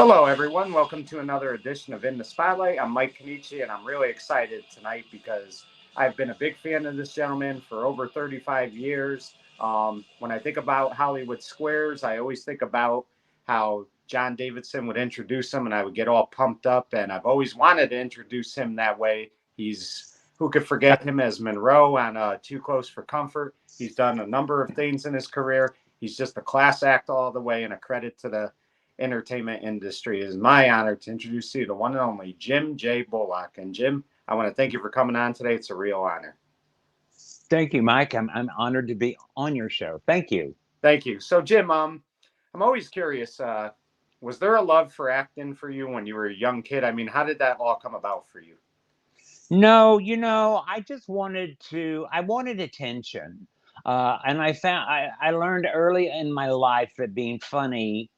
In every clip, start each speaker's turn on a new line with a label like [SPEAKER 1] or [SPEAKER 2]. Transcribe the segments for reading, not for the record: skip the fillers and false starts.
[SPEAKER 1] Hello, everyone. Welcome to another edition of In the Spotlight. I'm Mike Kenichi, and I'm really excited tonight because I've been a big fan of this gentleman for over 35 years. When I think about Hollywood Squares, I always think about how John Davidson would introduce him, and I would get all pumped up. And I've always wanted to introduce him that way. Who could forget him as Monroe on Too Close for Comfort? He's done a number of things in his career. He's just a class act all the way, and a credit to the entertainment industry. It is my honor to introduce you to one and only Jim J Bullock. And Jim, I want to thank you for coming on today. It's a real honor.
[SPEAKER 2] Thank you, Mike. I'm honored to be on your show. Thank you.
[SPEAKER 1] Thank you. So, Jim, I'm always curious. Was there a love for acting for you when you were a young kid? I mean, how did that all come about for you?
[SPEAKER 2] No, I just I wanted attention. And I learned early in my life that being funny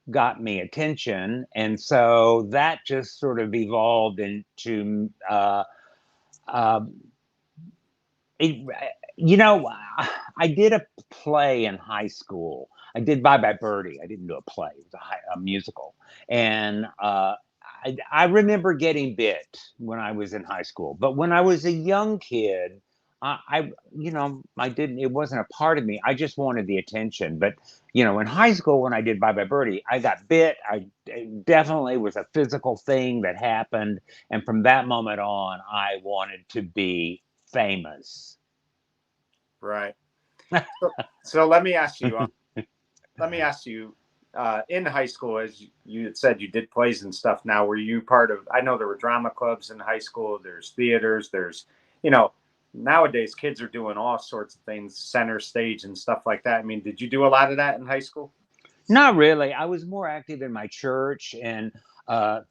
[SPEAKER 2] got me attention. And so that just sort of evolved into, it, I did a play in high school. I did Bye Bye Birdie. I didn't do a play. It was a musical. And I remember getting bit when I was in high school. But when I was a young kid, I didn't, it wasn't a part of me. I just wanted the attention. But, in high school, when I did Bye Bye Birdie, I got bit. It definitely was a physical thing that happened. And from that moment on, I wanted to be famous.
[SPEAKER 1] Right. So let me ask you. In high school, as you had said, you did plays and stuff. Now, were you part of? I know there were drama clubs in high school. There's theaters. Nowadays kids are doing all sorts of things, center stage and stuff like that. I mean, did you do a lot of that in high school?
[SPEAKER 2] Not really. I was more active in my church and our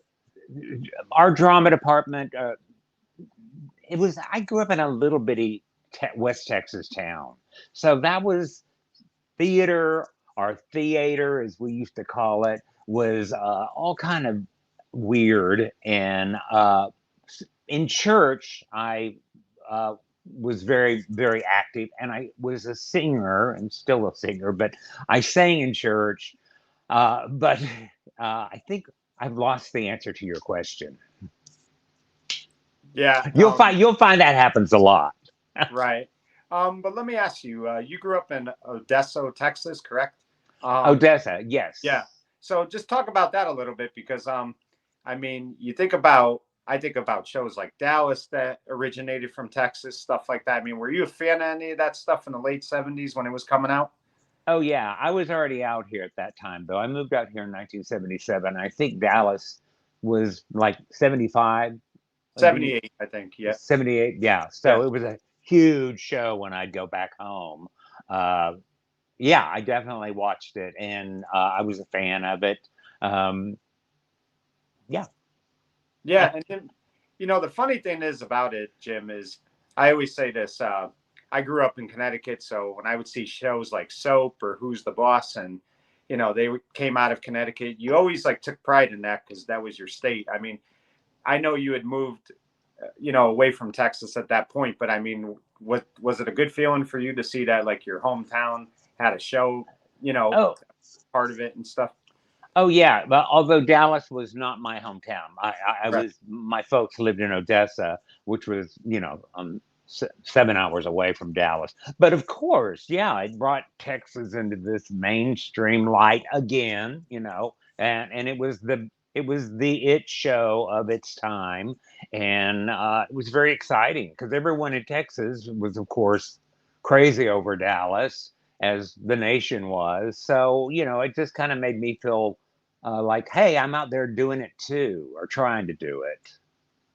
[SPEAKER 2] drama department. I grew up in a little bitty West Texas town. So that was theater. Our theater, as we used to call it, was all kind of weird. And in church, I was very, very active. And I was a singer and still a singer, but I sang in church. But I think I've lost the answer to your question.
[SPEAKER 1] Yeah.
[SPEAKER 2] You'll find that happens a lot.
[SPEAKER 1] Right. But let me ask you, you grew up in Odessa, Texas, correct?
[SPEAKER 2] Odessa, yes.
[SPEAKER 1] Yeah. So just talk about that a little bit because, I mean, I think about shows like Dallas that originated from Texas, stuff like that. I mean, were you a fan of any of that stuff in the late 70s when it was coming out?
[SPEAKER 2] Oh, yeah. I was already out here at that time, though. I moved out here in 1977. I think Dallas was like 75.
[SPEAKER 1] 78, I think. Yeah.
[SPEAKER 2] 78. Yeah. So It was a huge show when I'd go back home. Yeah, I definitely watched it, and I was a fan of it. Yeah.
[SPEAKER 1] Yeah. And then, the funny thing is about it, Jim, is I always say this. I grew up in Connecticut, so when I would see shows like Soap or Who's the Boss, and they came out of Connecticut, you always like took pride in that because that was your state. I mean, I know you had moved, away from Texas at that point, but I mean, was it a good feeling for you to see that like your hometown had a show,
[SPEAKER 2] Oh.
[SPEAKER 1] part of it and stuff?
[SPEAKER 2] Oh yeah, but although Dallas was not my hometown,
[SPEAKER 1] Right.
[SPEAKER 2] my folks lived in Odessa, which was 7 hours away from Dallas. But of course, yeah, it brought Texas into this mainstream light again, and it was the it show of its time, and it was very exciting because everyone in Texas was, of course, crazy over Dallas, as the nation was. So it just kind of made me feel like, hey, I'm out there doing it too, or trying to do it.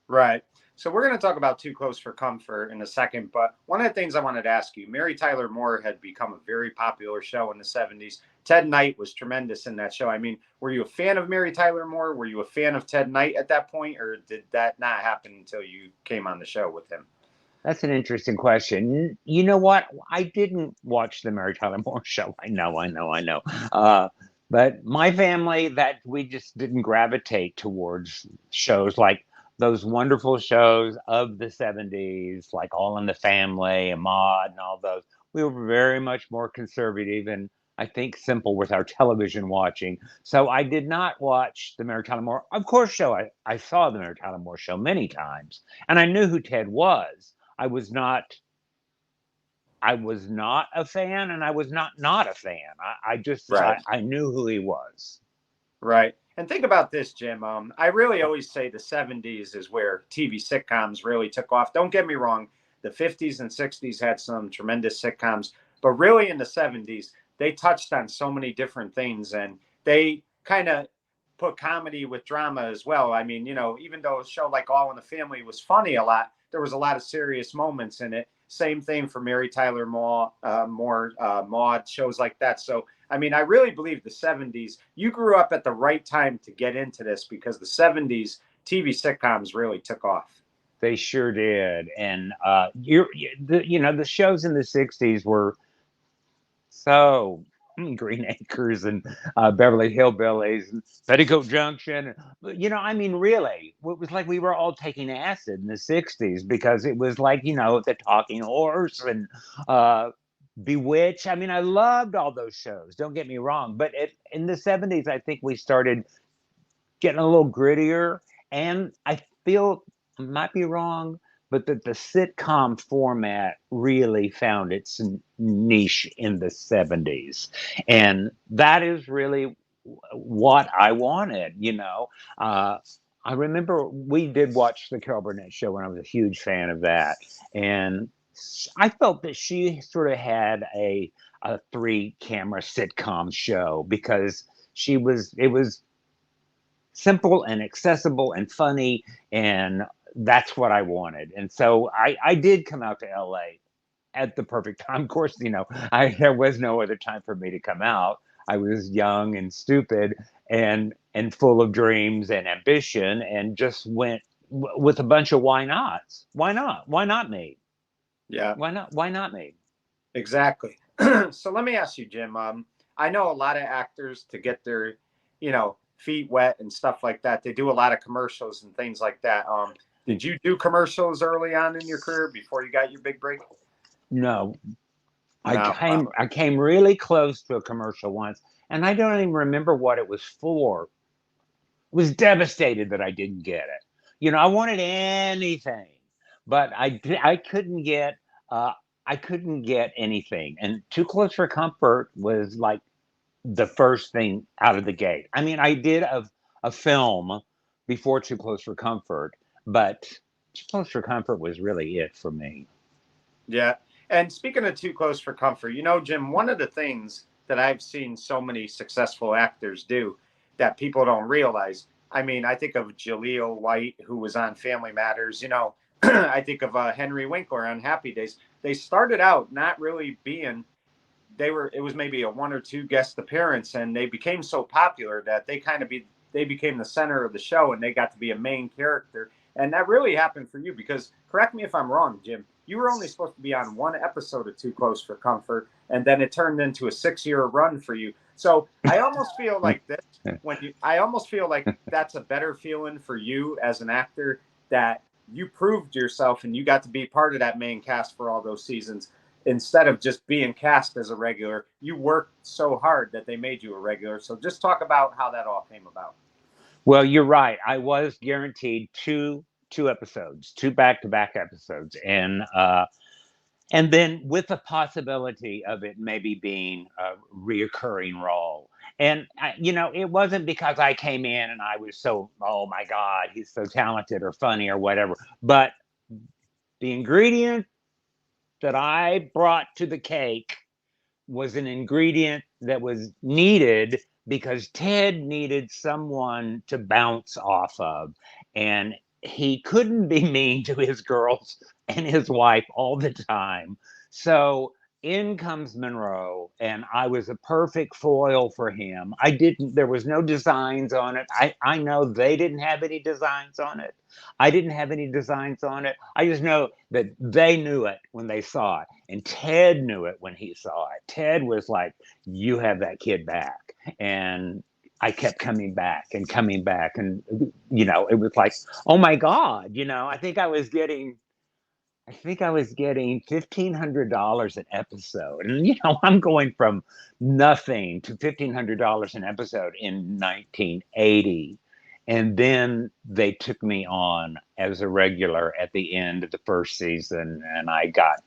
[SPEAKER 1] Right. So we're going to talk about Too Close for Comfort in a second, but one of the things I wanted to ask you, Mary Tyler Moore had become a very popular show in the 70s. Ted Knight was tremendous in that show. I mean, were you a fan of Mary Tyler Moore? Were you a fan of Ted Knight at that point, or did that not happen until you came on the show with him?
[SPEAKER 2] That's an interesting question. You know what? I didn't watch the Mary Tyler Moore show. I know. But my family, that we just didn't gravitate towards shows like those wonderful shows of the 70s, like All in the Family and Maude and all those. We were very much more conservative. And I think, simple with our television watching. So I did not watch the Mary Tyler Moore, of course, show. I saw the Mary Tyler Moore show many times, and I knew who Ted was. I was not. I was not a fan, and I was not a fan. I just
[SPEAKER 1] Right.
[SPEAKER 2] I knew who he was.
[SPEAKER 1] Right. And think about this, Jim. I really always say the 70s is where TV sitcoms really took off. Don't get me wrong, the 50s and 60s had some tremendous sitcoms, but really in the 70s, they touched on so many different things and they kind of put comedy with drama as well. I mean, even though a show like All in the Family was funny a lot, there was a lot of serious moments in it. Same thing for Mary Tyler Moore, Maude, shows like that. So I mean, I really believe the 70s, you grew up at the right time to get into this because the 70s TV sitcoms really took off.
[SPEAKER 2] They sure did, and the shows in the '60s were so Green Acres and Beverly Hillbillies and Petticoat Junction. I mean, really, it was like we were all taking acid in the '60s because it was like the Talking Horse and Bewitched. I mean, I loved all those shows. Don't get me wrong, but in the '70s, I think we started getting a little grittier, and I feel might be wrong, but that the sitcom format really found its niche in the '70s, and that is really what I wanted. I remember we did watch the Carol Burnett show, and I was a huge fan of that, and I felt that she sort of had a three camera sitcom show because it was simple and accessible and funny, and that's what I wanted. And so I did come out to LA at the perfect time. Of course, there was no other time for me to come out. I was young and stupid and full of dreams and ambition, and just went with a bunch of why nots. Why not? Why not me?
[SPEAKER 1] Yeah,
[SPEAKER 2] Why not me?
[SPEAKER 1] exactly. So let me ask you, Jim. I know a lot of actors to get their, feet wet and stuff like that. They do a lot of commercials and things like that. Did you do commercials early on in your career before you got your big break?
[SPEAKER 2] No,
[SPEAKER 1] No.
[SPEAKER 2] I came really close to a commercial once, and I don't even remember what it was for. Was devastated that I didn't get it. I wanted anything, but I couldn't get uh, I couldn't get anything. And Too Close for Comfort was like the first thing out of the gate. I mean, I did a film before Too Close for Comfort, but Too Close for Comfort was really it for me.
[SPEAKER 1] Yeah. And speaking of too close for comfort, Jim, one of the things that I've seen so many successful actors do that people don't realize. I mean, I think of Jaleel White, who was on Family Matters. I think of Henry Winkler on Happy Days. They started out not really being. It was maybe a one or two guest appearance, and they became so popular that they became the center of the show, and they got to be a main character. And that really happened for you because, correct me if I'm wrong, Jim, you were only supposed to be on one episode of Too Close for Comfort, and then it turned into a 6-year run for you. So I almost feel like this I almost feel like that's a better feeling for you as an actor that you proved yourself and you got to be part of that main cast for all those seasons instead of just being cast as a regular. You worked so hard that they made you a regular. So just talk about how that all came about.
[SPEAKER 2] Well, you're right. I was guaranteed two episodes, two back-to-back episodes, and then with the possibility of it maybe being a reoccurring role. And it wasn't because I came in and I was so, oh my God, he's so talented or funny or whatever, but the ingredient that I brought to the cake was an ingredient that was needed because Ted needed someone to bounce off of. And he couldn't be mean to his girls and his wife all the time. So in comes Monroe, and I was a perfect foil for him. There was no designs on it. I know they didn't have any designs on it. I didn't have any designs on it. I just know that they knew it when they saw it. And Ted knew it when he saw it. Ted was like, you have that kid back. And I kept coming back and coming back. And, it was like, oh my God, I think I was getting I think I was getting $1,500 an episode. And, I'm going from nothing to $1,500 an episode in 1980. And then they took me on as a regular at the end of the first season, and I got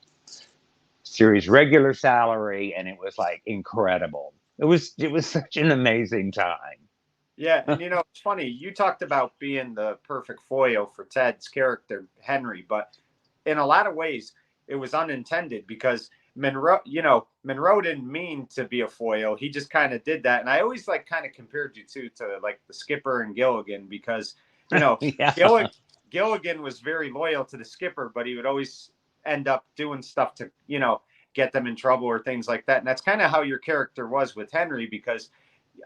[SPEAKER 2] series regular salary, and it was like incredible. It was such an amazing time.
[SPEAKER 1] Yeah, and it's funny. You talked about being the perfect foil for Ted's character Henry, but in a lot of ways, it was unintended because Monroe didn't mean to be a foil. He just kind of did that, and I always like kind of compared you two to like the skipper and Gilligan because
[SPEAKER 2] Yeah.
[SPEAKER 1] Gilligan was very loyal to the skipper, but he would always end up doing stuff to get them in trouble or things like that, and that's kind of how your character was with Henry because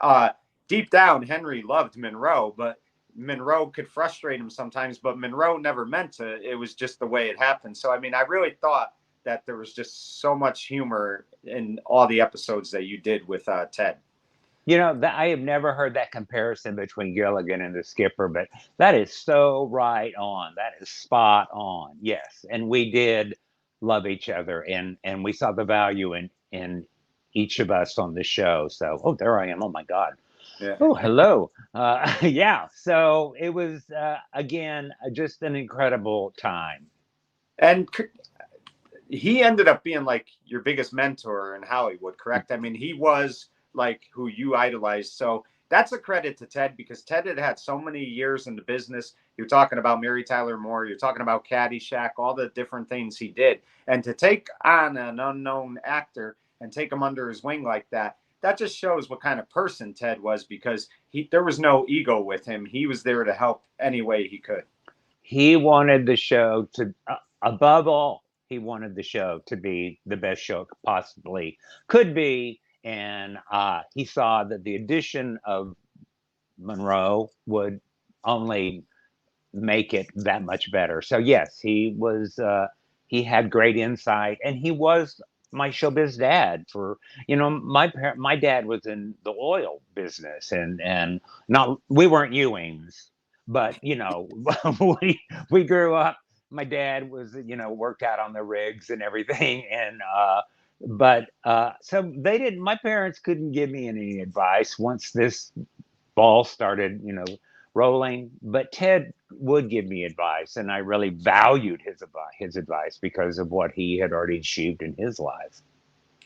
[SPEAKER 1] uh, deep down, Henry loved Monroe, but Monroe could frustrate him sometimes, but Monroe never meant to. It was just the way it happened. So, I mean, I really thought that there was just so much humor in all the episodes that you did with Ted.
[SPEAKER 2] That I have never heard that comparison between Gilligan and the skipper, but that is so right on. That is spot on. Yes, and we did love each other, and we saw the value in each of us on the show. So, oh, there I am. Oh my God.
[SPEAKER 1] Yeah.
[SPEAKER 2] Oh, hello. Yeah. So it was again just an incredible time.
[SPEAKER 1] And he ended up being like your biggest mentor in Hollywood, correct? I mean, he was like who you idolized. So that's a credit to Ted because Ted had so many years in the business. You're talking about Mary Tyler Moore. You're talking about Caddyshack, all the different things he did. And to take on an unknown actor and take him under his wing like that, that just shows what kind of person Ted was because there was no ego with him. He was there to help any way he could.
[SPEAKER 2] He wanted the show to, above all, he wanted the show to be the best show it possibly could be. And he saw that the addition of Monroe would only make it that much better. So yes, he had great insight, and he was my showbiz dad. For my dad was in the oil business, and not we weren't Ewings, but we grew up. My dad was worked out on the rigs and everything, and but so they didn't. My parents couldn't give me any advice once this ball started, rolling. But Ted would give me advice, and I really valued his advice because of what he had already achieved in his life.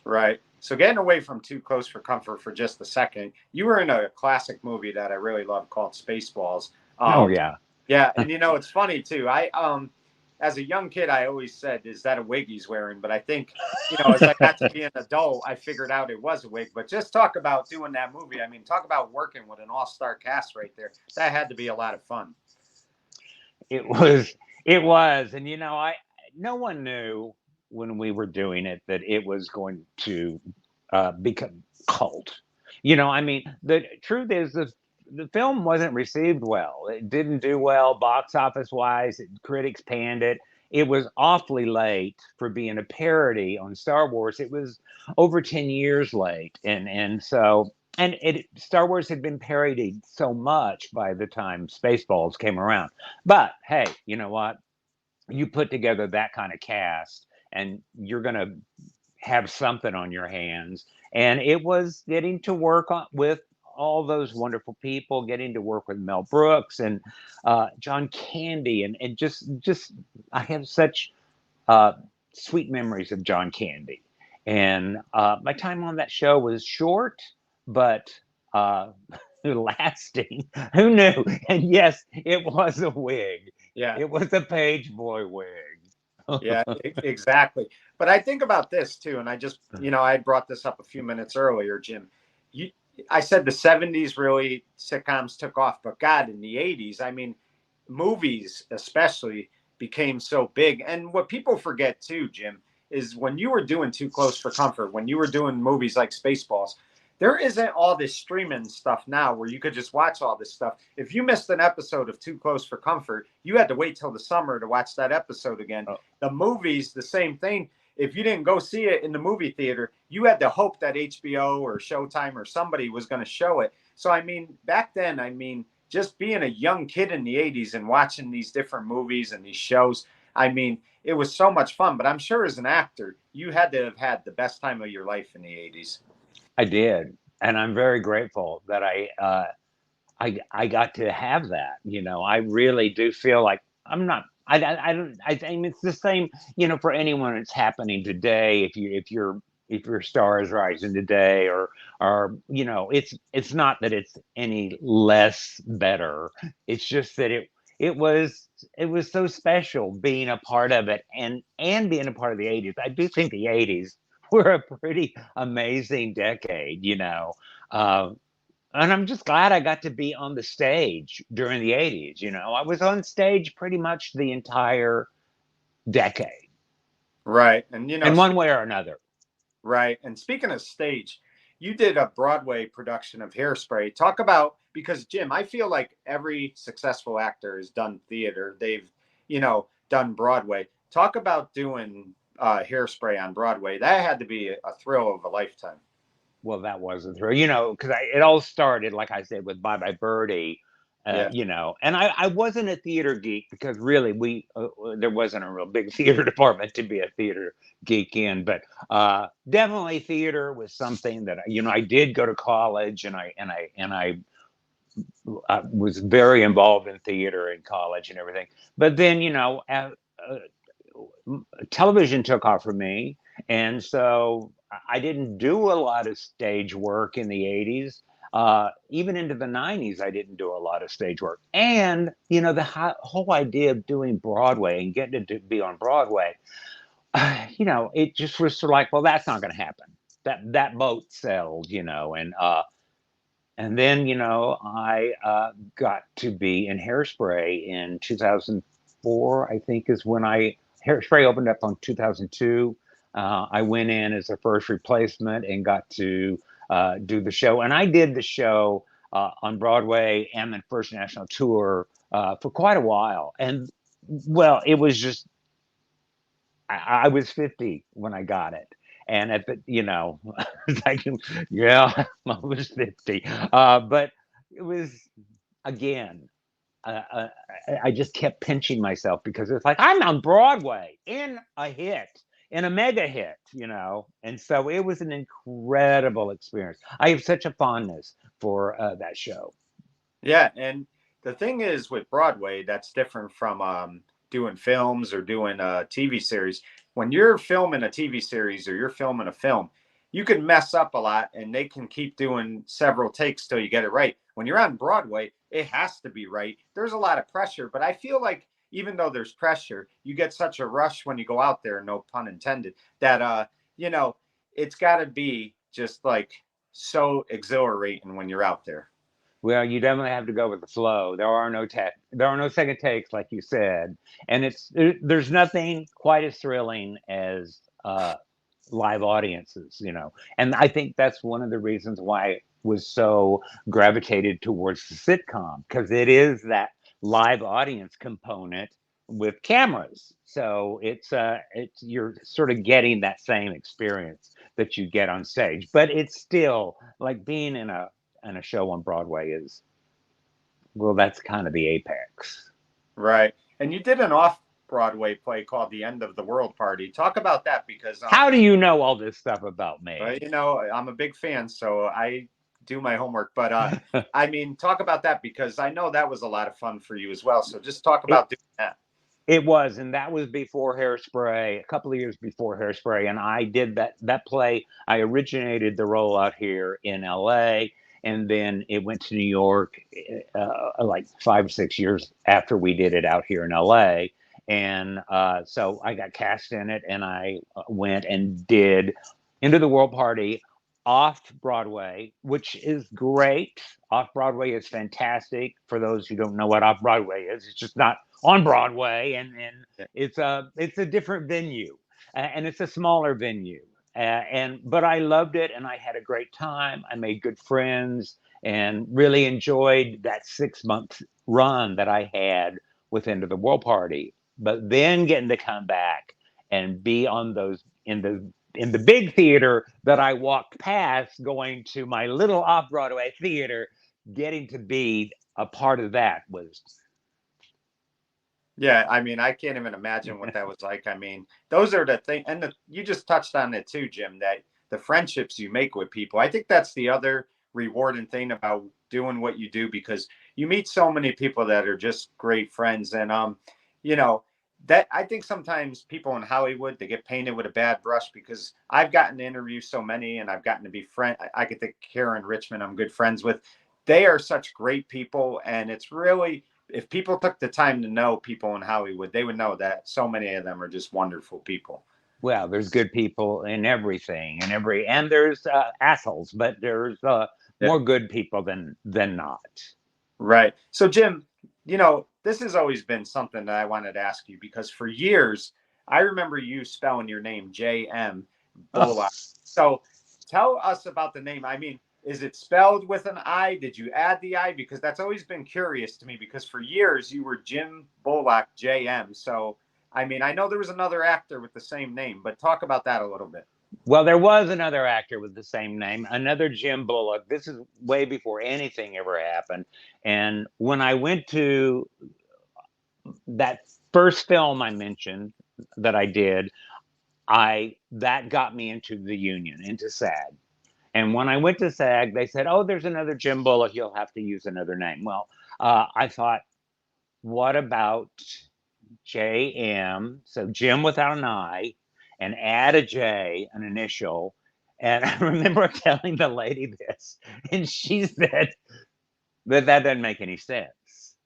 [SPEAKER 1] Right. So getting away from Too Close for Comfort for just a second, you were in a classic movie that I really love called Spaceballs.
[SPEAKER 2] Oh yeah.
[SPEAKER 1] Yeah, and it's funny too. I as a young kid, I always said, "Is that a wig he's wearing?" But I think, as I got to be an adult, I figured out it was a wig. But just talk about doing that movie. I mean, talk about working with an all-star cast right there. That had to be a lot of fun.
[SPEAKER 2] It was, and I no one knew when we were doing it that it was going to become cult. I mean, the truth is the film wasn't received well. It didn't do well box office wise. Critics panned it. It was awfully late for being a parody on Star Wars. It was over 10 years late, and Star Wars had been parodied so much by the time Spaceballs came around. But hey, you know what? You put together that kind of cast, and you're going to have something on your hands. And it was getting to work with all those wonderful people, getting to work with Mel Brooks and John Candy, and just I have such uh, sweet memories of John Candy. And my time on that show was short, but uh, lasting. Who knew? And yes, it was a wig.
[SPEAKER 1] Yeah.
[SPEAKER 2] It was a page boy wig.
[SPEAKER 1] Yeah, exactly. But I think about this too, and I just, I brought this up a few minutes earlier, Jim. You, I said the 70s really sitcoms took off, but God, in the 80s, I mean, movies especially became so big. And what people forget too, Jim, is when you were doing Too Close for Comfort, when you were doing movies like Spaceballs, there isn't all this streaming stuff now where you could just watch all this stuff. If you missed an episode of Too Close for Comfort, you had to wait till the summer to watch that episode again.
[SPEAKER 2] Oh.
[SPEAKER 1] The movies, the same thing. If you didn't go see it in the movie theater, you had to hope that HBO or Showtime or somebody was going to show it. So, I mean, back then, just being a young kid in the 80s and watching these different movies and these shows, I mean, it was so much fun. But I'm sure as an actor, you had to have had the best time of your life in the 80s.
[SPEAKER 2] I did, and I'm very grateful that I got to have that. I really do feel like I'm not. I don't. I think it's the same. For anyone, it's happening today. If your star is rising today, or it's not that it's any less better. It's just that it was so special being a part of it, and being a part of the 80s. I do think the 80s were a pretty amazing decade. Uh, and I'm just glad I got to be on the stage during the 80s. I was on stage pretty much the entire decade
[SPEAKER 1] Right. And,
[SPEAKER 2] in one way or another.
[SPEAKER 1] right. And speaking of stage, you did a Broadway production of Hairspray. Talk about, because Jim, I feel like every successful actor has done theater. They've, done Broadway. Talk about doing Hairspray on Broadway. That had to be a thrill of a lifetime.
[SPEAKER 2] Well, that wasn't through, because it all started, like I said, with Bye Bye Birdie.
[SPEAKER 1] Yeah.
[SPEAKER 2] And I wasn't a theater geek because really there wasn't a real big theater department to be a theater geek in, but definitely theater was something that I did go to college, and I was very involved in theater in college and everything. But then television took off for me, and so I didn't do a lot of stage work in the 80s. Even into the 90s, I didn't do a lot of stage work. And, the whole idea of doing Broadway and getting to be on Broadway, it just was sort of like, well, that's not going to happen. That boat sailed, and then, I got to be in Hairspray in 2004, I think is when Hairspray opened up on 2002. I went in as a first replacement and got to do the show. And I did the show on Broadway and the First National Tour for quite a while. And, well, it was just, I was 50 when I got it. And at the, it's like, yeah, I was 50. But it was, again, uh, I just kept pinching myself because it's like, I'm on Broadway in a mega hit, And so it was an incredible experience. I have such a fondness for that show.
[SPEAKER 1] Yeah. And the thing is with Broadway, that's different from doing films or doing a TV series. When you're filming a TV series or you're filming a film, you can mess up a lot and they can keep doing several takes till you get it right. When you're on Broadway, it has to be right. There's a lot of pressure, but I feel like even though there's pressure, you get such a rush when you go out there, no pun intended, that you know, it's got to be just like so exhilarating when you're out there.
[SPEAKER 2] Well, you definitely have to go with the flow. There are no second takes, like you said, and there's nothing quite as thrilling as live audiences, And I think that's one of the reasons why it was so gravitated towards the sitcom, because it is that live audience component with cameras. So it's you're sort of getting that same experience that you get on stage, but it's still like being in a show on Broadway is, well, that's kind of the apex.
[SPEAKER 1] Right. And you did an off Broadway play called The End of the World Party. Talk about that because,
[SPEAKER 2] How do you know all this stuff about me?
[SPEAKER 1] I'm a big fan, so I do my homework. But I mean, talk about that because I know that was a lot of fun for you as well. So just talk
[SPEAKER 2] It
[SPEAKER 1] about doing that.
[SPEAKER 2] it was, and that was before Hairspray, a couple of years before Hairspray, and I did that play. I originated the role out here in L.A., and then it went to New York, like 5 or 6 years after we did it out here in L.A. And so I got cast in it, and I went and did Into the World Party off Broadway, which is great. Off Broadway is fantastic. For those who don't know what off Broadway is, it's just not on Broadway, and
[SPEAKER 1] Yeah.
[SPEAKER 2] it's a different venue, and it's a smaller venue. But I loved it, and I had a great time. I made good friends, and really enjoyed that 6 month run that I had with Into the World Party. But then getting to come back and be on those in the big theater that I walked past, going to my little off Broadway theater, getting to be a part of that was
[SPEAKER 1] Yeah, I mean, I can't even imagine what that was like. I mean, those are the thing, and you just touched on it too, Jim. That the friendships you make with people. I think that's the other rewarding thing about doing what you do, because you meet so many people that are just great friends, and you know, that I think sometimes people in Hollywood, they get painted with a bad brush, because I've gotten to interview so many, and I've gotten to be friend. I could think Karen Richmond, I'm good friends with. They are such great people, and it's really, if people took the time to know people in Hollywood, they would know that so many of them are just wonderful people.
[SPEAKER 2] Well, there's good people in everything, and and there's assholes, but there's
[SPEAKER 1] Yeah.
[SPEAKER 2] more good people than not.
[SPEAKER 1] Right. So, Jim, this has always been something that I wanted to ask you, because for years, I remember you spelling your name J.M.
[SPEAKER 2] Oh,
[SPEAKER 1] Bullock. So, tell us about the name. I mean, is it spelled with an I? Did you add the I? Because that's always been curious to me, because for years you were Jim Bullock, J.M. So, I mean, I know there was another actor with the same name, but talk about that a little bit.
[SPEAKER 2] well, there was another actor with the same name, another Jim Bullock. This is way before anything ever happened. And when I went to that first film I mentioned that I did, I that got me into the union, into SAG. And when I went to SAG, they said, "Oh, there's another Jim Bullock. You'll have to use another name." Well, I thought, what about JM? So Jim without an I, and add a J, an initial. And I remember telling the lady this, and she said that doesn't make any sense.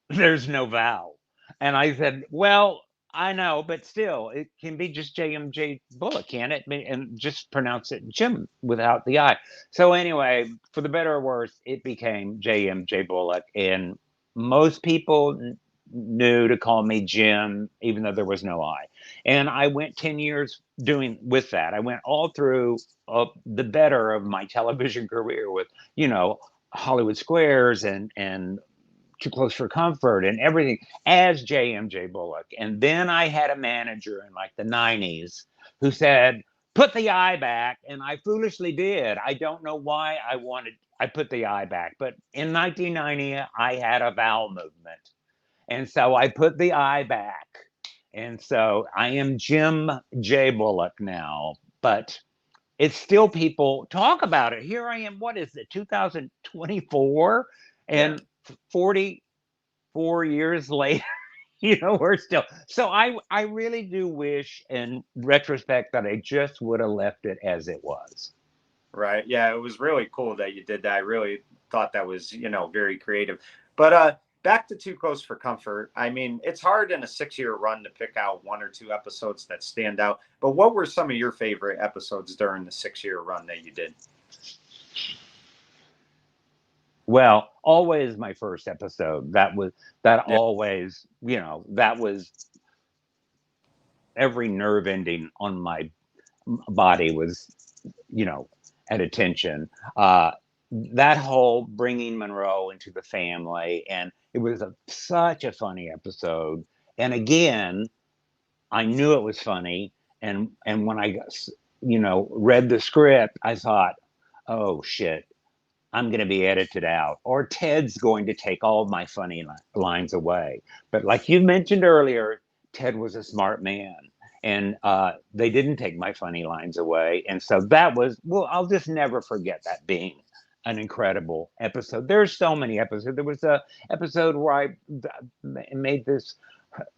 [SPEAKER 2] There's no vowel. And I said, well, I know, but still, it can be just JMJ Bullock, can it? And just pronounce it Jim without the I. So anyway, for the better or worse, it became JMJ Bullock, and most people knew to call me Jim, even though there was no I. And I went 10 years doing with that. I went all through the better of my television career with, you know, Hollywood Squares and Too Close for Comfort and everything as JMJ Bullock. And then I had a manager in like the 90s who said, put the eye back. And I foolishly did. I don't know why I put the eye back. But in 1990, I had a vowel movement. And so I put the eye back. And so I am Jim J. Bullock now. But it's still, people talk about it. Here I am, what is it, 2024?
[SPEAKER 1] Yeah.
[SPEAKER 2] And 44 years later, we're still. So I really do wish in retrospect that I just would have left it as it was.
[SPEAKER 1] Right. Yeah, it was really cool that you did that. I really thought that was, very creative. But back to Too Close for Comfort. I mean, it's hard in a 6-year run to pick out one or two episodes that stand out. But what were some of your favorite episodes during the 6-year run that you did?
[SPEAKER 2] Well, always my first episode. That
[SPEAKER 1] Yeah.
[SPEAKER 2] always, that was every nerve ending on my body was, you know, at attention. That whole bringing Monroe into the family, and it was such a funny episode. And again, I knew it was funny, and when I, read the script, I thought, oh shit, I'm going to be edited out, or Ted's going to take all of my funny lines away. But like you mentioned earlier, Ted was a smart man, and they didn't take my funny lines away. And so that was, well, I'll just never forget that being an incredible episode. There's so many episodes. There was a episode where I made this.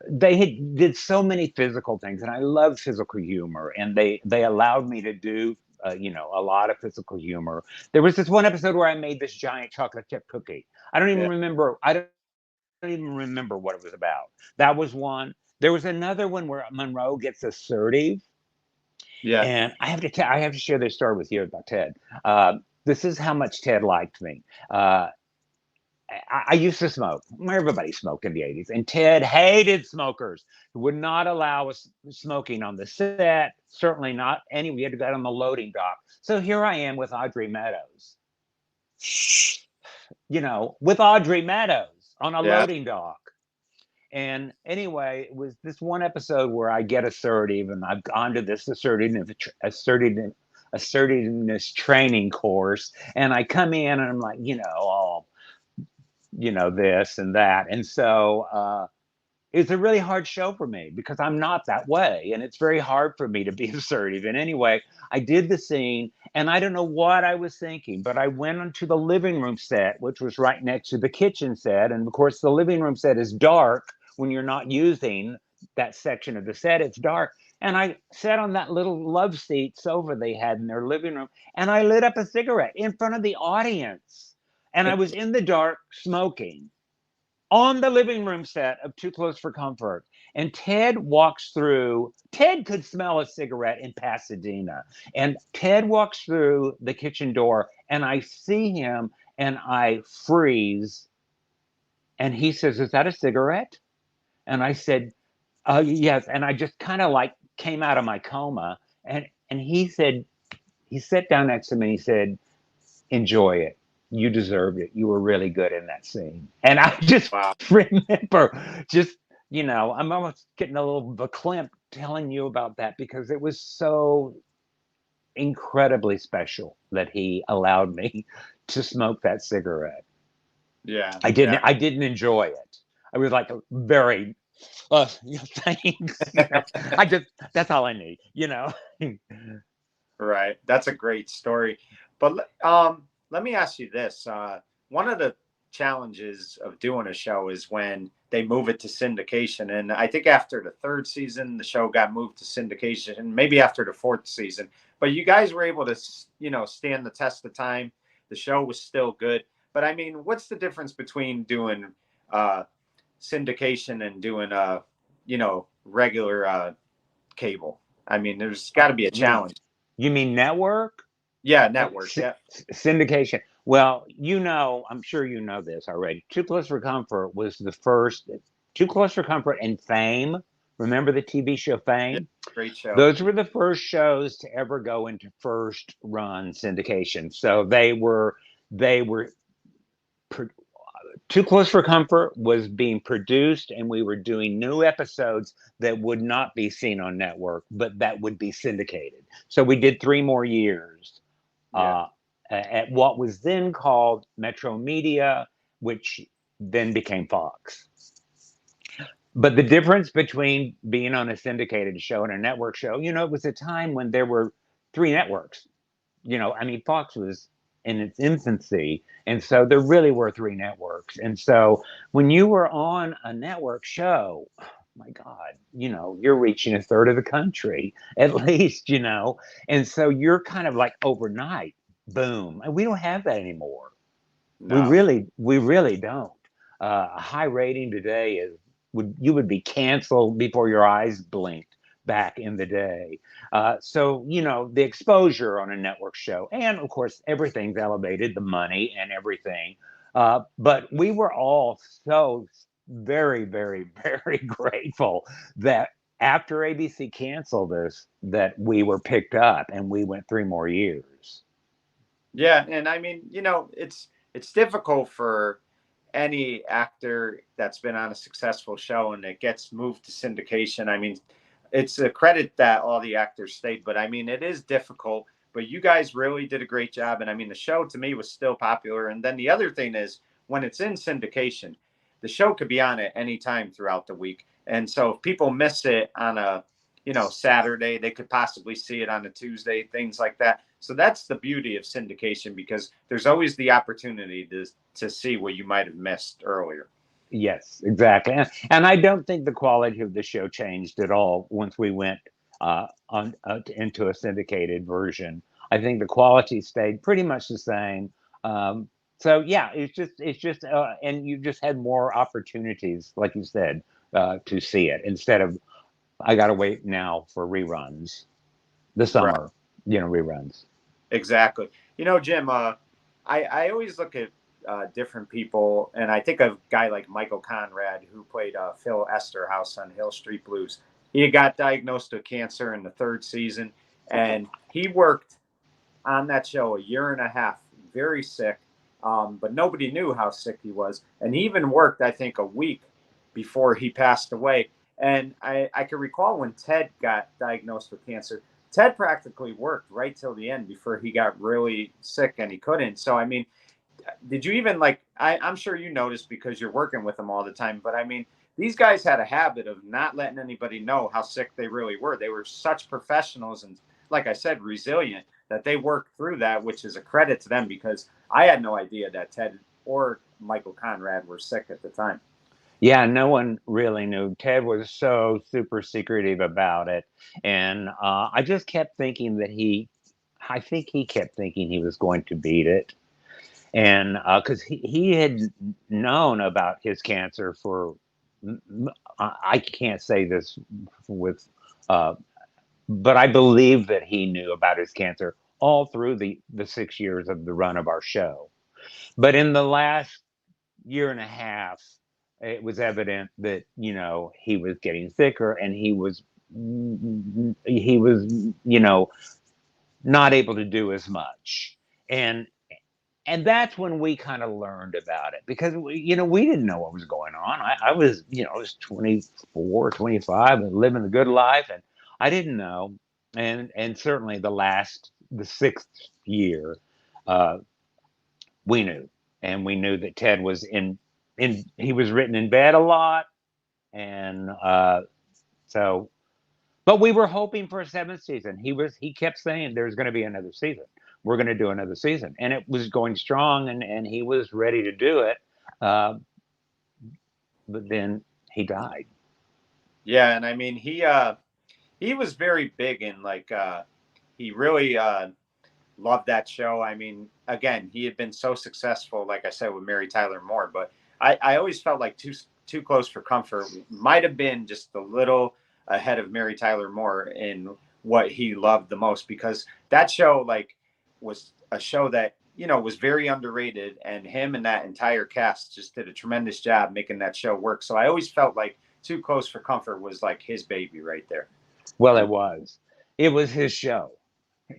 [SPEAKER 2] They did so many physical things, and I love physical humor, and they allowed me to do a lot of physical humor. There was this one episode where I made this giant chocolate chip cookie. I don't even
[SPEAKER 1] Yeah.
[SPEAKER 2] remember. I don't even remember what it was about. That was one. There was another one where Monroe gets assertive,
[SPEAKER 1] Yeah.
[SPEAKER 2] and I have to share this story with you about Ted. This is how much Ted liked me. I used to smoke. Everybody smoked in the 80s. And Ted hated smokers. He would not allow us smoking on the set, certainly not any. We had to go out on the loading dock. So here I am with Audrey Meadows, with Audrey Meadows on a
[SPEAKER 1] Yeah.
[SPEAKER 2] loading dock. And anyway, it was this one episode where I get assertive, and I've gone to this assertiveness training course. And I come in and I'm like, this and that. And so it's a really hard show for me because I'm not that way. And it's very hard for me to be assertive. And anyway, I did the scene and I don't know what I was thinking, but I went onto the living room set, which was right next to the kitchen set. And of course, the living room set is dark when you're not using that section of the set, it's dark. And I sat on that little love seat sofa they had in their living room and I lit up a cigarette in front of the audience. And I was in the dark smoking on the living room set of Too Close for Comfort. And Ted walks through. Ted could smell a cigarette in Pasadena. And Ted walks through the kitchen door, and I see him, and I freeze. And he says, "Is that a cigarette?" And I said, "Yes." And I just kind of like came out of my coma. And he said, he sat down next to me. And he said, "Enjoy it. You deserved it. You were really good in that scene." And I just
[SPEAKER 1] Wow.
[SPEAKER 2] remember just, I'm almost getting a little verklempt telling you about that because it was so incredibly special that he allowed me to smoke that cigarette.
[SPEAKER 1] Yeah.
[SPEAKER 2] I
[SPEAKER 1] Yeah.
[SPEAKER 2] didn't enjoy it. I was like very thanks. That's all I need.
[SPEAKER 1] Right. That's a great story. But let me ask you this. One of the challenges of doing a show is when they move it to syndication. And I think after the third season, the show got moved to syndication, and maybe after the fourth season. But you guys were able to, stand the test of time. The show was still good. But I mean, what's the difference between doing uh, syndication and doing, regular cable? I mean, there's got to be a
[SPEAKER 2] you
[SPEAKER 1] challenge.
[SPEAKER 2] you mean network?
[SPEAKER 1] Yeah, network. Yeah.
[SPEAKER 2] Syndication. Well, I'm sure you know this already. Too Close for Comfort was the first. Too Close for Comfort and Fame. Remember the TV show
[SPEAKER 1] Yeah.
[SPEAKER 2] Fame?
[SPEAKER 1] Great show.
[SPEAKER 2] Those were the first shows to ever go into first run syndication. So they were Too Close for Comfort was being produced, and we were doing new episodes that would not be seen on network, but that would be syndicated. So we did 3 more years
[SPEAKER 1] Yeah.
[SPEAKER 2] uh, at what was then called Metro Media, which then became Fox. But the difference between being on a syndicated show and a network show, it was a time when there were 3 networks. I mean, Fox was in its infancy, and so there really were 3 networks. And so when you were on a network show, oh my God, you're reaching a third of the country at least. And so you're kind of like overnight, boom. And we don't have that anymore.
[SPEAKER 1] No.
[SPEAKER 2] We really don't. A high rating today you would be canceled before your eyes blinked back in the day. So the exposure on a network show, and of course everything's elevated, the money and everything. But we were all so very, very, very grateful that after ABC canceled us, that we were picked up and we went 3 more years.
[SPEAKER 1] Yeah, and I mean, it's difficult for any actor that's been on a successful show and it gets moved to syndication. I mean, it's a credit that all the actors stayed, but I mean, it is difficult. But you guys really did a great job, and I mean, the show to me was still popular. And then the other thing is, when it's in syndication, the show could be on at any time throughout the week. And so if people miss it on a Saturday, they could possibly see it on a Tuesday, things like that. So that's the beauty of syndication, because there's always the opportunity to see what you might have missed earlier.
[SPEAKER 2] Yes, exactly. And I don't think the quality of the show changed at all once we went on into a syndicated version. I think the quality stayed pretty much the same. So yeah, it's just, and you just had more opportunities, like you said, to see it instead of I got to wait now for reruns, the
[SPEAKER 1] Right.
[SPEAKER 2] summer, reruns.
[SPEAKER 1] Exactly. Jim, I always look at different people, and I think of a guy like Michael Conrad, who played Phil Esterhaus on Hill Street Blues. He got diagnosed with cancer in the third season, and he worked on that show a year and a half, very sick, but nobody knew how sick he was. And he even worked, I think, a week before he passed away. And I can recall when Ted got diagnosed with cancer, Ted practically worked right till the end before he got really sick and he couldn't. So, I mean, did you even I'm sure you noticed because you're working with him all the time, but I mean, these guys had a habit of not letting anybody know how sick they really were. They were such professionals and, like I said, resilient that they worked through that, which is a credit to them because I had no idea that Ted or Michael Conrad were sick at the time.
[SPEAKER 2] Yeah, no one really knew. Ted was so super secretive about it. And I just kept thinking that I think he kept thinking he was going to beat it. And because he had known about his cancer for, I can't say this with, uh, but I believe that he knew about his cancer all through the 6 years of the run of our show. But in the last year and a half, it was evident that he was getting thicker, and he was not able to do as much, and that's when we kind of learned about it because we didn't know what was going on. I was 24, 25, and living the good life, and I didn't know. And certainly the sixth year, uh, we knew, and we knew that Ted was in he was written in bed a lot, and so. But we were hoping for a seventh season. He kept saying there's going to be another season. We're going to do another season, and it was going strong, and he was ready to do it. Uh, but then he died.
[SPEAKER 1] Yeah, and I mean he was very big in like he really loved that show. I mean, again, he had been so successful, like I said, with Mary Tyler Moore, but I always felt like Too Close for Comfort might have been just a little ahead of Mary Tyler Moore in what he loved the most because that show like was a show that was very underrated, and him and that entire cast just did a tremendous job making that show work. So I always felt like Too Close for Comfort was like his baby right there.
[SPEAKER 2] Well, it was his show.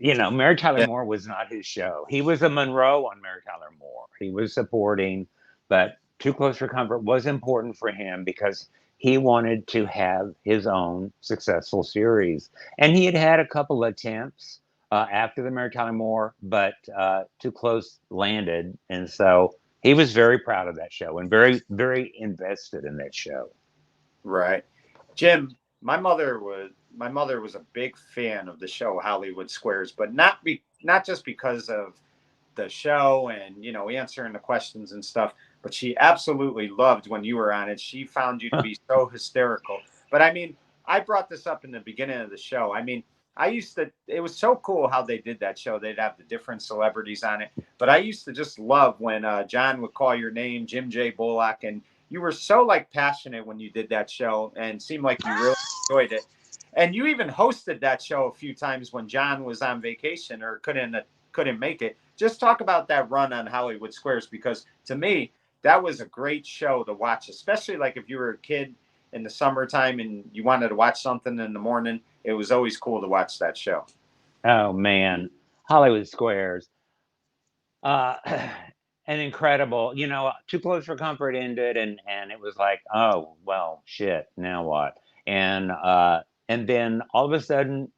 [SPEAKER 2] Mary Tyler
[SPEAKER 1] Yeah.
[SPEAKER 2] Moore was not his show. He was a Monroe on Mary Tyler Moore. He was supporting, but Too Close for Comfort was important for him because he wanted to have his own successful series. And he had had a couple attempts after the Mary Tyler Moore, but Too Close landed. And so he was very proud of that show and very, very invested in that show.
[SPEAKER 1] Right. Jim, my mother was a big fan of the show Hollywood Squares, but not just because of the show and answering the questions and stuff, but she absolutely loved when you were on it. She found you to be so hysterical. But I mean, I brought this up in the beginning of the show. I mean, it was so cool how they did that show. They'd have the different celebrities on it. But I used to just love when John would call your name, J Bullock, and you were so like passionate when you did that show and seemed like you really enjoyed it. And you even hosted that show a few times when John was on vacation or couldn't make it. Just talk about that run on Hollywood Squares because to me that was a great show to watch, especially like if you were a kid in the summertime and you wanted to watch something in the morning. It was always cool to watch that show.
[SPEAKER 2] Oh, man. Hollywood Squares. uh an incredible, Too Close for Comfort ended, and it was like, oh well, shit, now what? And then all of a sudden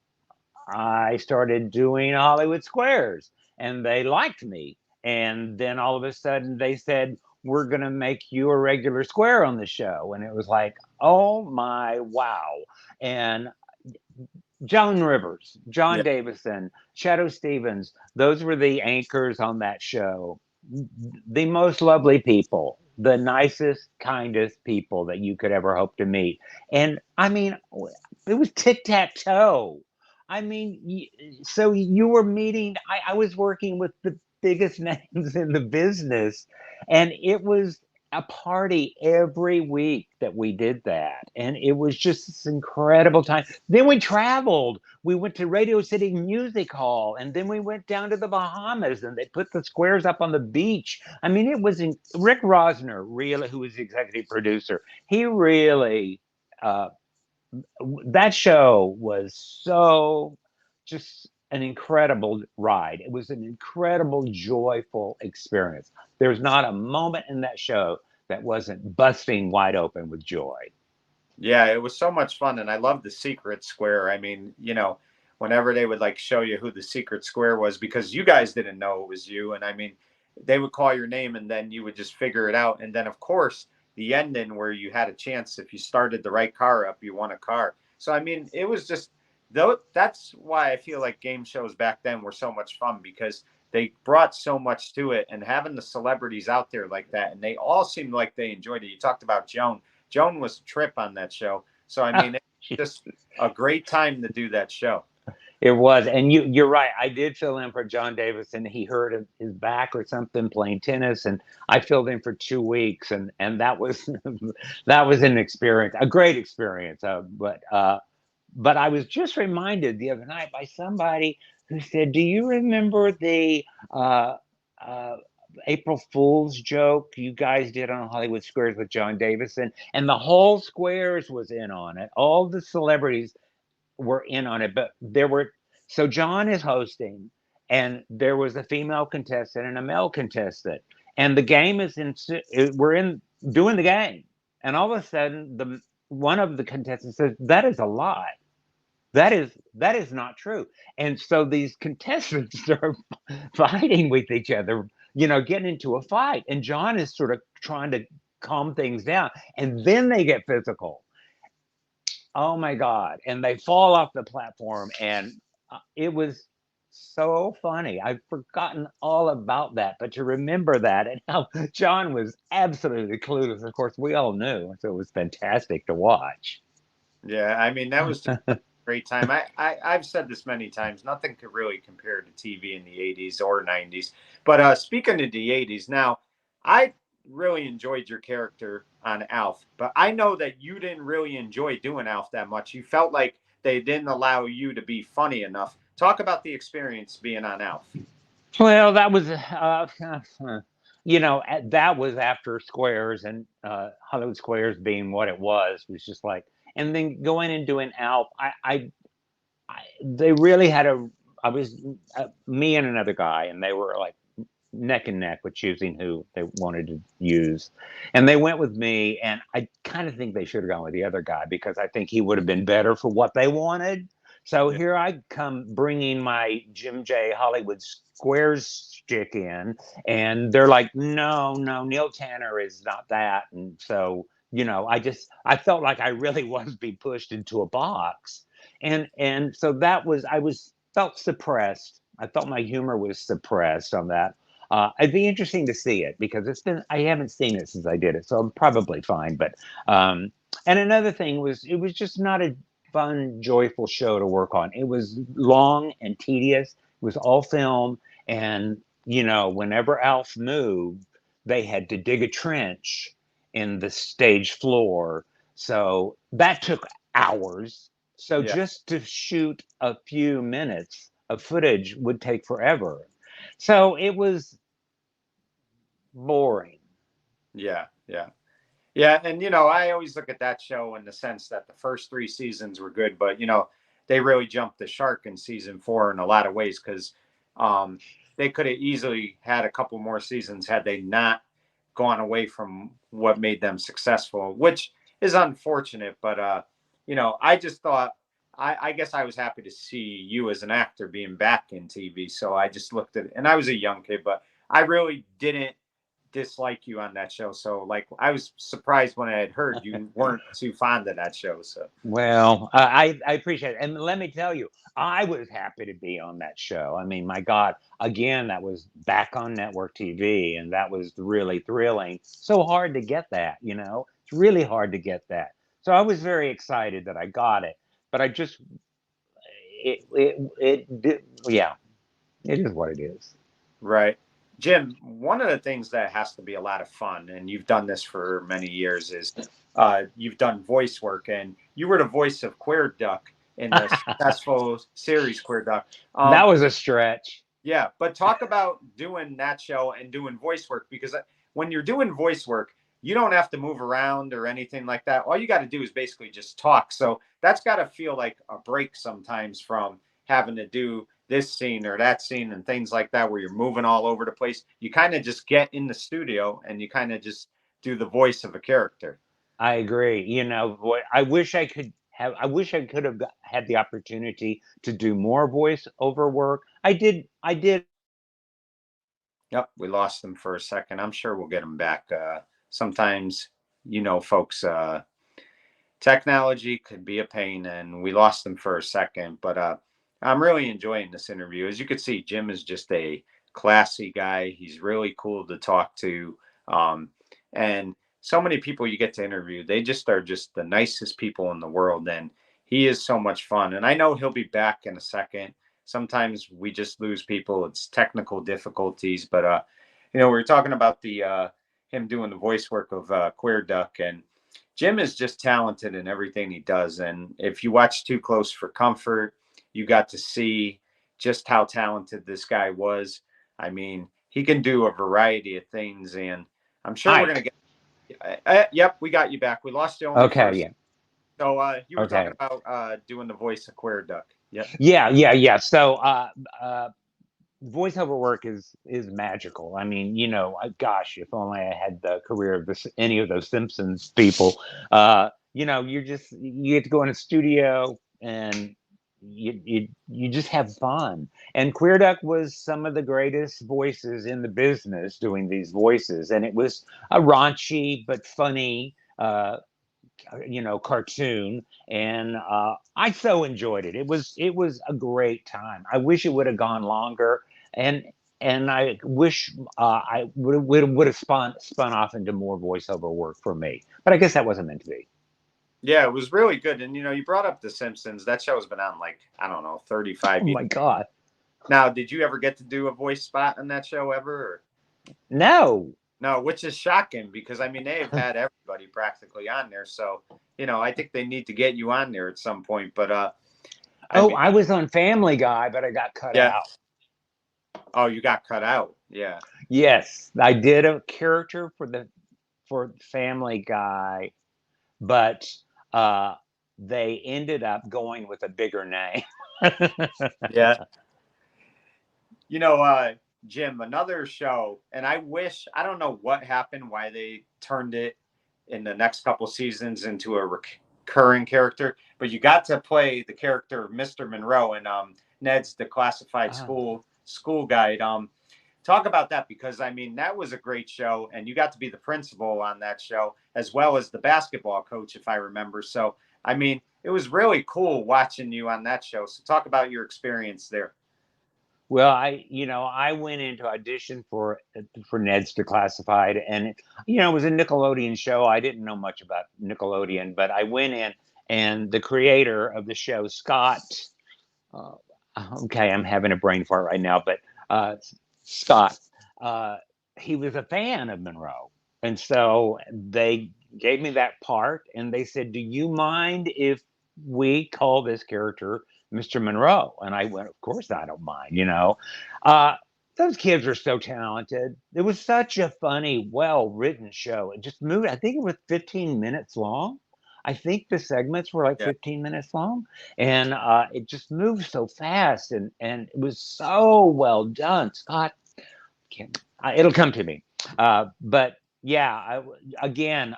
[SPEAKER 2] I started doing Hollywood Squares, and they liked me. And then all of a sudden they said, we're going to make you a regular square on the show. And it was like, oh my, wow. And Joan Rivers, John
[SPEAKER 1] Yeah.
[SPEAKER 2] Davison, Shadow Stevens, those were the anchors on that show. The most lovely people, the nicest, kindest people that you could ever hope to meet. And I mean, it was tic tac toe. I mean, so you were meeting, I was working with the biggest names in the business, and it was a party every week that we did that. And it was just this incredible time. Then we traveled. We went to Radio City Music Hall, and then we went down to the Bahamas, and they put the squares up on the beach. I mean, it was Rick Rosner, really, who was the executive producer. He really, uh, that show was so just an incredible ride. It was an incredible, joyful experience. There's not a moment in that show that wasn't busting wide open with joy.
[SPEAKER 1] Yeah, it was so much fun, and I love the secret square. I mean, whenever they would like show you who the secret square was, because you guys didn't know it was you, and I mean, they would call your name, and then you would just figure it out. And then, of course, the ending where you had a chance, if you started the right car up, you won a car. So I mean, it was just though that's why I feel like game shows back then were so much fun, because they brought so much to it, and having the celebrities out there like that, and they all seemed like they enjoyed it. You talked about Joan. Joan was a trip on that show. So I mean, it's just a great time to do that show.
[SPEAKER 2] It was, and you're right. I did fill in for John Davis, and he hurt his back or something playing tennis, and I filled in for 2 weeks, and that was that was an experience, a great experience. But I was just reminded the other night by somebody who said, "Do you remember the uh, uh, April Fool's joke you guys did on Hollywood Squares with John Davison?" And the whole Squares was in on it. All the celebrities were in on it, but there were so John is hosting, and there was a female contestant and a male contestant, and the game is in. We're in doing the game, and all of a sudden, the one of the contestants says, "That is a lie. That is not true." And so these contestants start fighting with each other, getting into a fight, and John is sort of trying to calm things down, and then they get physical. Oh my God. And they fall off the platform. And it was so funny. I've forgotten all about that. But to remember that and how John was absolutely clueless, of course, we all knew. So it was fantastic to watch.
[SPEAKER 1] Yeah, I mean, that was just a great time. I've said this many times. Nothing could really compare to TV in the 80s or 90s. But speaking of the 80s, now, I really enjoyed your character on Alf, but I know that you didn't really enjoy doing Alf that much. You felt like they didn't allow you to be funny enough. Talk about the experience being on Alf.
[SPEAKER 2] Well, that was, that was after Squares and Hollywood Squares being what it was just like, and then going and doing Alf. They really had I was me and another guy, and they were like neck and neck with choosing who they wanted to use. And they went with me, and I kind of think they should have gone with the other guy because I think he would have been better for what they wanted. So
[SPEAKER 1] Yeah.
[SPEAKER 2] here I come bringing my Jim J. Hollywood Squares stick in, and they're like, no, no, Neil Tanner is not that. And so, I felt like I really was being pushed into a box. And so that was, I was felt suppressed. I felt my humor was suppressed on that. It'd be interesting to see it because I haven't seen it since I did it, so I'm probably fine. But and another thing was it was just not a fun, joyful show to work on. It was long and tedious. It was all film, and whenever Alf moved, they had to dig a trench in the stage floor, so that took hours. So
[SPEAKER 1] Yeah.
[SPEAKER 2] just to shoot a few minutes of footage would take forever. So it was boring.
[SPEAKER 1] Yeah. Yeah. Yeah, and I always look at that show in the sense that the first three seasons were good, but they really jumped the shark in season four in a lot of ways, because um, they could have easily had a couple more seasons had they not gone away from what made them successful, which is unfortunate. But I just thought, I guess I was happy to see you as an actor being back in TV. So I just looked at it, and I was a young kid, but I really didn't dislike you on that show. So like I was surprised when I had heard you weren't too fond of that show. So
[SPEAKER 2] Well, I appreciate it. And let me tell you, I was happy to be on that show. I mean, my God, again, that was back on network TV, and that was really thrilling. So hard to get that, It's really hard to get that. So I was very excited that I got it. But I just, yeah, it is what it is.
[SPEAKER 1] right. Jim, one of the things that has to be a lot of fun, and you've done this for many years, is you've done voice work, and you were the voice of Queer Duck in the successful series Queer Duck.
[SPEAKER 2] That was a stretch.
[SPEAKER 1] Yeah, but talk about doing that show and doing voice work, because when you're doing voice work, you don't have to move around or anything like that. All you got to do is basically just talk. So that's got to feel like a break sometimes from having to do this scene or that scene and things like that where you're moving all over the place. You kind of just get in the studio and you kind of just do the voice of a character.
[SPEAKER 2] I agree. I wish I could have had the opportunity to do more voiceover work. I did.
[SPEAKER 1] Yep, we lost them for a second. I'm sure we'll get them back sometimes. folks, technology could be a pain, and we lost him for a second. But I'm really enjoying this interview. As you can see, Jim is just a classy guy. He's really cool to talk to. And so many people you get to interview, they just are just the nicest people in the world. And he is so much fun. And I know he'll be back in a second. Sometimes we just lose people. It's technical difficulties. But, we were talking about the him doing the voice work of Queer Duck. And Jim is just talented in everything he does. And if you watch Too Close for Comfort, you got to see just how talented this guy was. I mean, he can do a variety of things, and I'm sure we're going to
[SPEAKER 2] Ike.
[SPEAKER 1] get. Yep, we got you back. We lost you only
[SPEAKER 2] Okay,
[SPEAKER 1] first.
[SPEAKER 2] yeah.
[SPEAKER 1] So you were
[SPEAKER 2] Okay.
[SPEAKER 1] talking about doing the voice of Queer Duck. Yep.
[SPEAKER 2] Yeah. So voiceover work is magical. I mean, gosh, if only I had the career of any of those Simpsons people. You get to go in a studio and you just have fun. And Queer Duck was some of the greatest voices in the business doing these voices, and it was a raunchy but funny. Cartoon, and I so enjoyed it. It was a great time. I wish it would have gone longer, and I wish I would have spun off into more voiceover work for me. But I guess that wasn't meant to be.
[SPEAKER 1] Yeah, it was really good. And you brought up The Simpsons. That show has been on like I don't know,
[SPEAKER 2] Oh
[SPEAKER 1] 35 years.
[SPEAKER 2] my God,
[SPEAKER 1] Now, did you ever get to do a voice spot on that show ever? Or?
[SPEAKER 2] no.
[SPEAKER 1] No, which is shocking because I mean they've had everybody practically on there. So I think they need to get you on there at some point. But I
[SPEAKER 2] Oh,
[SPEAKER 1] mean,
[SPEAKER 2] I was on Family Guy, but I got cut
[SPEAKER 1] yeah.
[SPEAKER 2] out.
[SPEAKER 1] Oh, you got cut out. Yeah.
[SPEAKER 2] Yes, I did a character for Family Guy, but uh, they ended up going with a bigger name.
[SPEAKER 1] Yeah. You know, Jim, another show, and I don't know what happened, why they turned it in the next couple seasons into a recurring character, but you got to play the character of Mr. Monroe in Ned's Declassified
[SPEAKER 2] Oh,
[SPEAKER 1] School Guide. Talk about that because I mean that was a great show, and you got to be the principal on that show as well as the basketball coach, if I remember. So I mean, it was really cool watching you on that show. So talk about your experience there.
[SPEAKER 2] well, I went into audition for Ned's Declassified, and it was a Nickelodeon show. I didn't know much about Nickelodeon, but I went in, and the creator of the show, Scott. Uh, okay, I'm having a brain fart right now, but Scott, uh, he was a fan of Monroe, and so they gave me that part, and they said, "Do you mind if we call this character Mr. Monroe?" And I went, "Of course, I don't mind." Uh, those kids are so talented. It was such a funny, well written show. It just moved. I think it was 15 minutes long. I think the segments were like
[SPEAKER 1] Yeah.
[SPEAKER 2] 15 minutes long, and it just moved so fast, and it was so well done. Scott, it'll come to me. But yeah, again,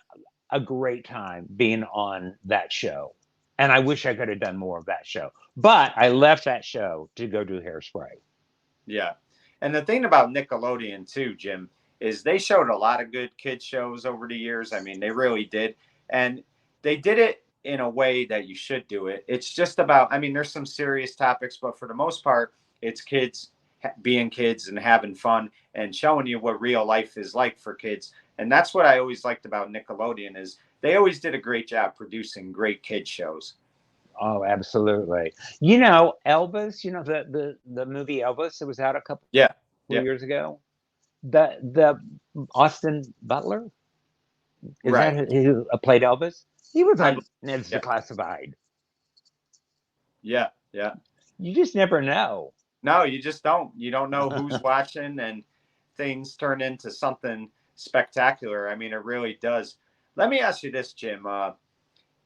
[SPEAKER 2] a great time being on that show, and I wish I could have done more of that show. But I left that show to go do Hairspray.
[SPEAKER 1] Yeah. And the thing about Nickelodeon too, Jim, is they showed a lot of good kid shows over the years. I mean, they really did. And they did it in a way that you should do it. It's just about, I mean, there's some serious topics, but for the most part, it's kids being kids and having fun and showing you what real life is like for kids. And that's what I always liked about Nickelodeon is they always did a great job producing great kid shows.
[SPEAKER 2] Oh, absolutely. Elvis. The movie Elvis. It was out a couple
[SPEAKER 1] Yeah.
[SPEAKER 2] of
[SPEAKER 1] Yeah.
[SPEAKER 2] years ago. The Austin Butler, is that
[SPEAKER 1] Right.
[SPEAKER 2] who played Elvis? He was
[SPEAKER 1] I
[SPEAKER 2] on
[SPEAKER 1] believe.
[SPEAKER 2] Ned's
[SPEAKER 1] Yeah.
[SPEAKER 2] Declassified.
[SPEAKER 1] Yeah. Yeah.
[SPEAKER 2] You just never know.
[SPEAKER 1] No, you just don't. You don't know who's watching, and things turn into something spectacular. I mean, it really does. Let me ask you this, Jim.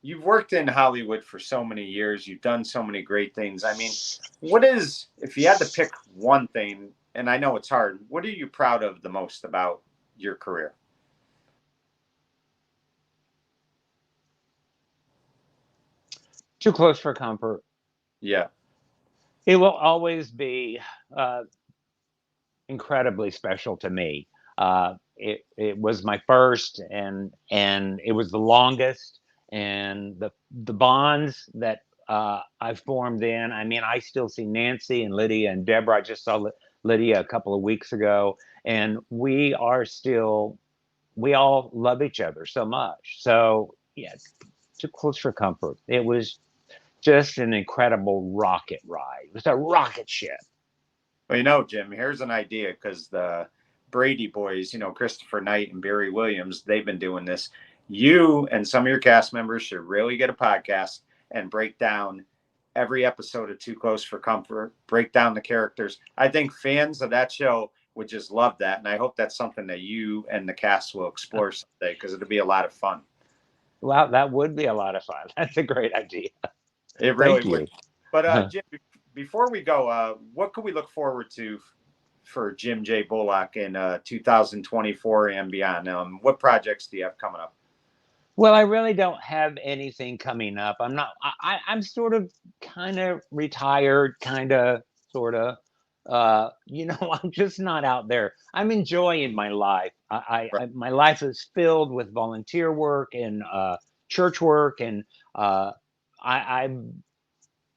[SPEAKER 1] You've worked in Hollywood for so many years. You've done so many great things. I mean, if you had to pick one thing, and I know it's hard, what are you proud of the most about your career?
[SPEAKER 2] Too Close for Comfort.
[SPEAKER 1] Yeah.
[SPEAKER 2] It will always be incredibly special to me. it was my first, and it was the longest, and the bonds that I've formed in. I mean, I still see Nancy and Lydia and Deborah. I just saw Lydia a couple of weeks ago, and we all love each other so much. So yeah, too close for comfort. It was just an incredible rocket ride. It was a rocket ship.
[SPEAKER 1] Well, Jim, here's an idea because the Brady boys, Christopher Knight and Barry Williams, they've been doing this. You and some of your cast members should really get a podcast and break down every episode of Too Close for Comfort, break down the characters. I think fans of that show would just love that. And I hope that's something that you and the cast will explore someday because it'll be a lot of fun.
[SPEAKER 2] Wow, that would be a lot of fun. That's a great idea.
[SPEAKER 1] It really
[SPEAKER 2] Thank
[SPEAKER 1] would.
[SPEAKER 2] you.
[SPEAKER 1] But Jim, before we go, what can we look forward to for Jim J. Bullock in 2024 and beyond? What projects do you have coming up?
[SPEAKER 2] Well, I really don't have anything coming up. I'm not. I'm sort of, kind of retired, kind of, sort of. I'm just not out there. I'm enjoying my life.
[SPEAKER 1] Right.
[SPEAKER 2] My life is filled with volunteer work and church work, and I'm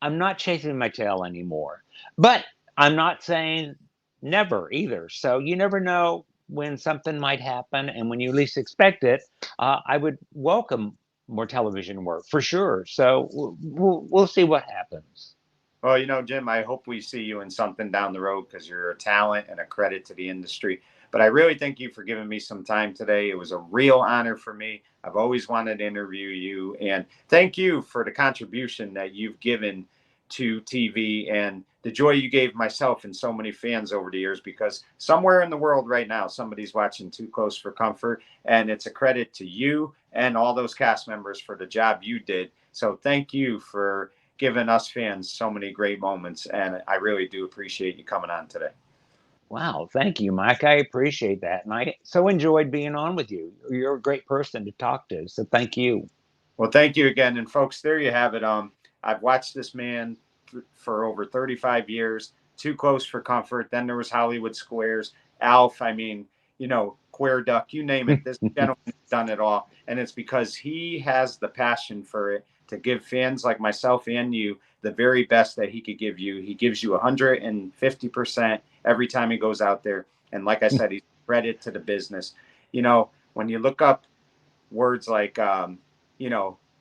[SPEAKER 2] not chasing my tail anymore. But I'm not saying never either. So you never know when something might happen, and when you least expect it, I would welcome more television work for sure. So we'll see what happens.
[SPEAKER 1] Well, Jim, I hope we see you in something down the road because you're a talent and a credit to the industry. But I really thank you for giving me some time today. It was a real honor for me. I've always wanted to interview you. And thank you for the contribution that you've given to TV and the joy you gave myself and so many fans over the years, because somewhere in the world right now, somebody's watching Too Close for Comfort. And it's a credit to you and all those cast members for the job you did. So thank you for given us fans so many great moments. And I really do appreciate you coming on today.
[SPEAKER 2] Wow, thank you, Mike. I appreciate that, and I so enjoyed being on with you. You're a great person to talk to, so thank you.
[SPEAKER 1] Well, thank you again. And folks, there you have it. I've watched this man for over 35 years, Too Close for Comfort. Then there was Hollywood Squares, Alf. I mean, Queer Duck, you name it. This gentleman has done it all. And it's because he has the passion for it to give fans like myself and you the very best that he could give you. He gives you 150% every time he goes out there. And like I said, he's credit to the business. When you look up words like,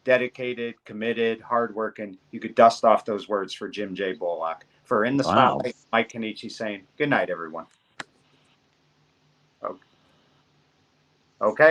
[SPEAKER 1] dedicated, committed, hardworking, you could dust off those words for Jim J. Bullock. For In the
[SPEAKER 2] Wow.
[SPEAKER 1] Spotlight, Mike Kenichi saying, good night, everyone. Okay.